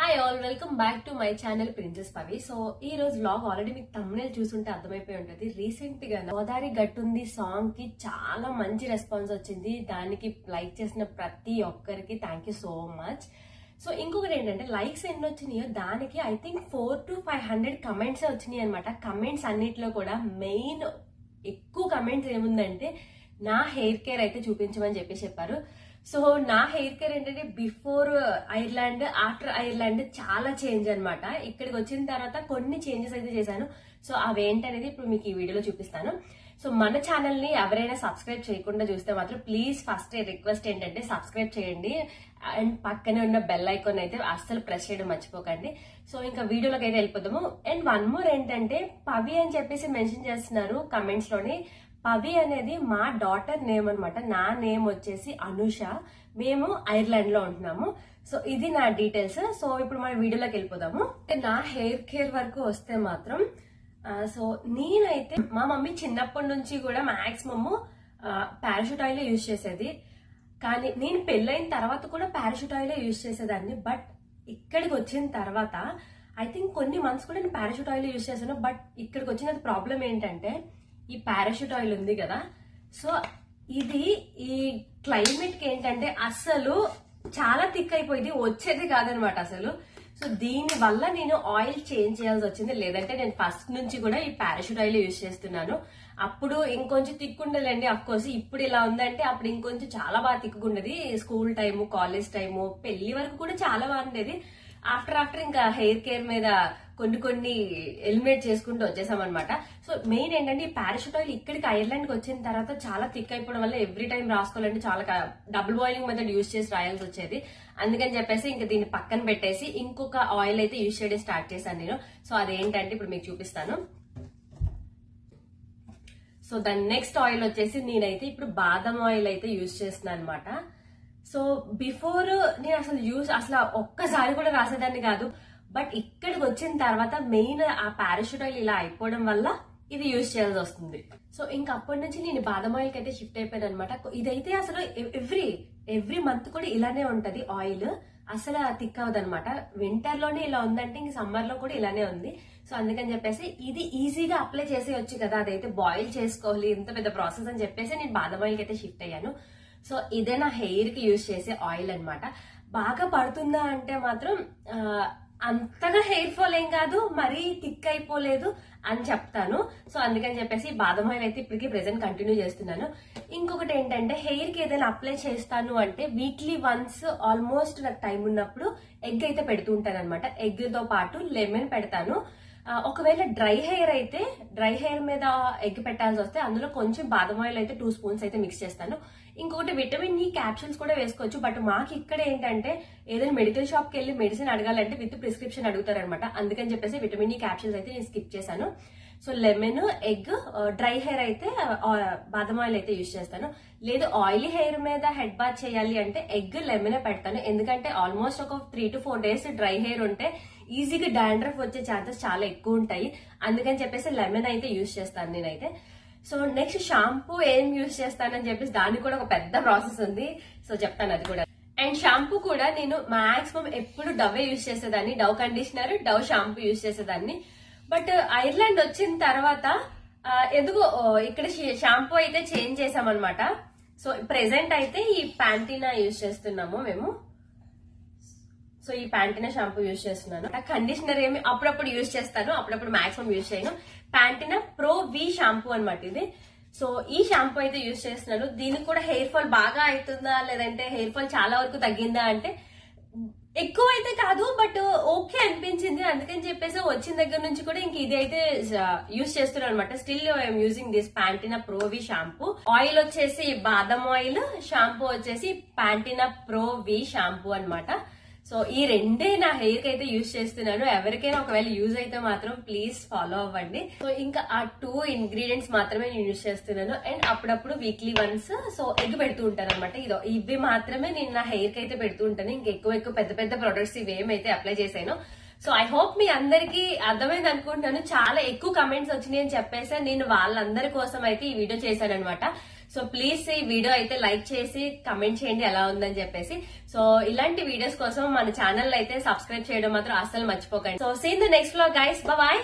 Hi all, welcome back to my channel princess Pavi. So ఈ రోజు vlog already మీకు thumbnail చూసుంటే అర్థమైపోయి ఉంటుంది. రీసెంట్ గా గోదావరి గట్టుంది సాంగ్ కి చాలా మంచి రెస్పాన్స్ వచ్చింది. దానికి లైక్ చేసిన ప్రతి ఒక్కరికి thank you so much. So ఇంకొకటి ఏంటంటే లైక్స్ ఎన్ని వచ్చినాయో దానికి ఐ థింక్ 400 to 500 కమెంట్స్ వచ్చినాయి అనమాట. కమెంట్స్ అన్నిట్లో కూడా మెయిన్ ఎక్కువ కమెంట్స్ ఏముందంటే నా హెయిర్ కేర్ అయితే చూపించమని చెప్పారు. సో నా హెయిర్ కేర్ ఏంటంటే బిఫోర్ ఐర్లాండ్ ఆఫ్టర్ ఐర్లాండ్ చాలా చేంజ్ అనమాట. ఇక్కడికి వచ్చిన తర్వాత కొన్ని చేంజెస్ అయితే చేశాను. సో అవేంటనేది ఇప్పుడు మీకు ఈ వీడియోలో చూపిస్తాను. సో మన ఛానల్ ని ఎవరైనా సబ్స్క్రైబ్ చేయకుండా చూస్తే మాత్రం ప్లీజ్ ఫస్ట్ రిక్వెస్ట్ ఏంటంటే సబ్స్క్రైబ్ చేయండి అండ్ పక్కనే ఉన్న బెల్ ఐకాన్ అయితే అస్సలు ప్రెస్ చేయడం మర్చిపోకండి. సో ఇంకా వీడియోలోకి అయితే వెళ్ళిపోతాము. అండ్ వన్ మోర్ ఏంటంటే పవి అని చెప్పేసి మెన్షన్ చేస్తున్నారు కమెంట్స్ లోని. పవి అనేది మా డాటర్ నేమ్ అనమాట. నా నేమ్ వచ్చేసి అనుష. మేము ఐర్లాండ్ లో ఉంటున్నాము. సో ఇది నా డీటెయిల్స్. సో ఇప్పుడు మన వీడియోలోకి వెళ్ళిపోదాము. నా హెయిర్ కేర్ వరకు వస్తే మాత్రం సో నేనైతే మా మమ్మీ చిన్నప్పటి నుంచి కూడా మాక్సిమమ్ పారాషూట్ ఆయిల్ యూజ్ చేసేది. కానీ నేను పెళ్ళైన తర్వాత కూడా పారాషూట్ ఆయిల్ యూజ్ చేసేదాన్ని. బట్ ఇక్కడికి వచ్చిన తర్వాత ఐ థింక్ కొన్ని మంత్స్ కూడా నేను పారాషూట్ ఆయిల్ యూజ్ చేశాను. బట్ ఇక్కడికి వచ్చిన ప్రాబ్లం ఏంటంటే ఈ పారాషూట్ ఆయిల్ ఉంది కదా, సో ఇది ఈ క్లైమేట్ కి ఏంటంటే అస్సలు చాలా థిక్ అయిపోయింది, వచ్చేది కాదనమాట అసలు. సో దీని వల్ల నేను ఆయిల్ చేంజ్ చేయాల్సి వచ్చింది. లేదంటే నేను ఫస్ట్ నుంచి కూడా ఈ పారాషూట్ ఆయిల్ యూజ్ చేస్తున్నాను. అప్పుడు ఇంకొంచెం తిక్కుండదండి. అఫ్ కోర్స్ ఇప్పుడు ఇలా ఉందంటే అప్పుడు ఇంకొంచెం చాలా బాగా తిక్కుండేది. స్కూల్ టైము, కాలేజ్ టైము, పెళ్లి వరకు కూడా చాలా బాగుండేది. ఆఫ్టర్ ఇంకా హెయిర్ కేర్ మీద కొన్ని ఎలిమినేట్ చేసుకుంటూ వచ్చేసాం అనమాట. సో మెయిన్ ఏంటంటే ఈ పారాషూట్ ఆయిల్ ఇక్కడికి ఐర్లాండ్ కి వచ్చిన తర్వాత చాలా థిక్ అయిపోవడం వల్ల ఎవ్రీ టైం రాసుకోవాలంటే చాలా డబుల్ బాయిలింగ్ మెథడ్ యూజ్ చేసి రాయాల్సి వచ్చేది. అందుకని చెప్పేసి ఇంకా దీన్ని పక్కన పెట్టేసి ఇంకొక ఆయిల్ అయితే యూజ్ చేయడం స్టార్ట్ చేశాను నేను. సో అదేంటంటే ఇప్పుడు మీకు చూపిస్తాను. సో దాని నెక్స్ట్ ఆయిల్ వచ్చేసి నేనైతే ఇప్పుడు బాదం ఆయిల్ అయితే యూజ్ చేస్తున్నాను అనమాట. సో బిఫోర్ నేను అసలు ఒక్కసారి కూడా రాసేదాన్ని కాదు. బట్ ఇక్కడికి వచ్చిన తర్వాత మెయిన్ ఆ పారాషూట్ ఆయిల్ ఇలా అయిపోవడం వల్ల ఇది యూజ్ చేయాల్సి వస్తుంది. సో ఇంకా అప్పటి నుంచి నేను బాదం ఆయిల్ కి అయితే షిఫ్ట్ అయిపోయాను అనమాట. ఇదైతే అసలు ఎవ్రీ మంత్ కూడా ఇలానే ఉంటది ఆయిల్, అసలు థిక్ అవ్వదు అనమాట. వింటర్ లోనే ఇలా ఉందంటే ఇంక సమ్మర్ లో కూడా ఇలానే ఉంది. సో అందుకని చెప్పేసి ఇది ఈజీగా అప్లై చేసేయచ్చు కదా, అదైతే బాయిల్ చేసుకోవాలి, ఇంత పెద్ద ప్రాసెస్ అని చెప్పేసి నేను బాదం ఆయిల్ కి అయితే షిఫ్ట్ అయ్యాను. సో ఇదే నా హెయిర్ కి యూజ్ చేసే ఆయిల్ అనమాట. బాగా పడుతుందా అంటే మాత్రం అంతగా హెయిర్ ఫాల్ ఏం కాదు, మరీ థిక్ అయిపోలేదు అని చెప్తాను. సో అందుకని చెప్పేసి బాదం ఆయిల్ అయితే ఇప్పటికీ ప్రెసెంట్ కంటిన్యూ చేస్తున్నాను. ఇంకొకటి ఏంటంటే హెయిర్ కి ఏదైనా అప్లై చేస్తాను అంటే వీక్లీ వన్స్ ఆల్మోస్ట్ నాకు టైం ఉన్నప్పుడు ఎగ్ అయితే పెడుతూ ఉంటాను అనమాట. ఎగ్ తో పాటు లెమన్ పెడతాను. ఒకవేళ డ్రై హెయిర్ మీద ఎగ్ పెట్టాల్సి వస్తే అందులో కొంచెం బాదం ఆయిల్ అయితే 2 స్పూన్స్ అయితే మిక్స్ చేస్తాను. ఇంకొకటి విటమిన్ ఈ క్యాప్సూల్స్ కూడా వేసుకోవచ్చు. బట్ మాకు ఇక్కడ ఏంటంటే ఏదైనా మెడికల్ షాప్ కి వెళ్ళి మెడిసిన్ అడగాలంటే విత్ ప్రిస్క్రిప్షన్ అడుగుతారనమాట. అందుకని చెప్పేసి విటమిన్ ఈ క్యాప్సూల్స్ అయితే నేను స్కిప్ చేశాను. So lemon, egg, dry hair అయితే బాదం ఆయిల్ అయితే యూజ్ చేస్తాను. లేదు ఆయిలీ హెయిర్ మీద హెడ్ బాత్ చేయాలి అంటే ఎగ్, లెమన్ పెడతాను. ఎందుకంటే ఆల్మోస్ట్ ఒక 3 to 4 days డ్రై హెయిర్ ఉంటే ఈజీగా డాండ్రఫ్ వచ్చే ఛాన్సెస్ చాలా ఎక్కువ ఉంటాయి. అందుకని చెప్పేసి లెమన్ అయితే యూజ్ చేస్తాను నేనైతే. సో నెక్స్ట్ షాంపూ ఏం యూజ్ చేస్తానని చెప్పేసి దానికి కూడా ఒక పెద్ద ప్రాసెస్ ఉంది. సో చెప్తాను అది కూడా. అండ్ షాంపూ కూడా నేను మాక్సిమం ఎప్పుడు డవ్ యూజ్ చేసేదాన్ని. Dove conditioner, Dove shampoo use చేసేదాన్ని. బట్ ఐర్లాండ్ వచ్చిన తర్వాత ఎందుకో ఇక్కడ షాంపూ అయితే చేంజ్ చేసామన్నమాట. సో ప్రెసెంట్ అయితే ఈ ప్యాంటీనా యూజ్ చేస్తున్నాము మేము. సో ఈ ప్యాంటీనా షాంపూ యూజ్ చేస్తున్నాను. కండిషనర్ ఏమి అప్పుడప్పుడు యూజ్ చేస్తాను, అప్పుడప్పుడు మాక్సిమం యూజ్ చేయను. ప్యాంటీనా ప్రో వి షాంపూ అనమాట ఇది. సో ఈ షాంపూ అయితే యూజ్ చేస్తున్నాను. దీనికి కూడా హెయిర్ ఫాల్ బాగా అవుతుందా లేదంటే హెయిర్ ఫాల్ చాలా వరకు తగ్గిందా అంటే ఎక్కువ అయితే కాదు, బట్ ఓకే అనిపించింది. అందుకని చెప్పేసి వచ్చిన దగ్గర నుంచి కూడా ఇంక ఇది అయితే యూజ్ చేస్తున్నాను అనమాట. Still I'm using this Pantene pro V shampoo. Oil వచ్చేసి బాదం ఆయిల్, షాంపూ వచ్చేసి ప్యాంటీనా ప్రో వి షాంపూ అనమాట. సో ఈ రెండే నా హెయిర్ కి అయితే యూజ్ చేస్తున్నాను. ఎవరికైనా ఒకవేళ యూజ్ అయితే మాత్రం ప్లీజ్ ఫాలో అవ్వండి. సో ఇంకా ఆ 2 ఇంగ్రీడియంట్స్ మాత్రమే నేను యూజ్ చేస్తున్నాను. అండ్ అప్పుడప్పుడు వీక్లీ వన్స్ సో ఎగ్ పెడుతూ ఉంటాను అనమాట. ఇవి మాత్రమే నేను నా హెయిర్ కి అయితే పెడుతూ ఉంటాను. ఇంకెక్కువ పెద్ద ప్రొడక్ట్స్ ఇవేమైతే అప్లై చేశాను. సో ఐ హోప్ మీ అందరికి అర్థమైంది అనుకుంటున్నాను. చాలా ఎక్కువ కమెంట్స్ వచ్చినాయి అని చెప్పేసి నేను వాళ్ళందరి కోసం అయితే ఈ వీడియో చేశాను అనమాట. సో ప్లీజ్ ఈ వీడియో అయితే లైక్ చేసి కమెంట్ చేయండి ఎలా ఉందని చెప్పేసి. సో ఇలాంటి వీడియోస్ కోసం మన ఛానల్ అయితే సబ్స్క్రైబ్ చేయడం మాత్రం అస్సలు మర్చిపోకండి. So see in the next vlog guys, bye.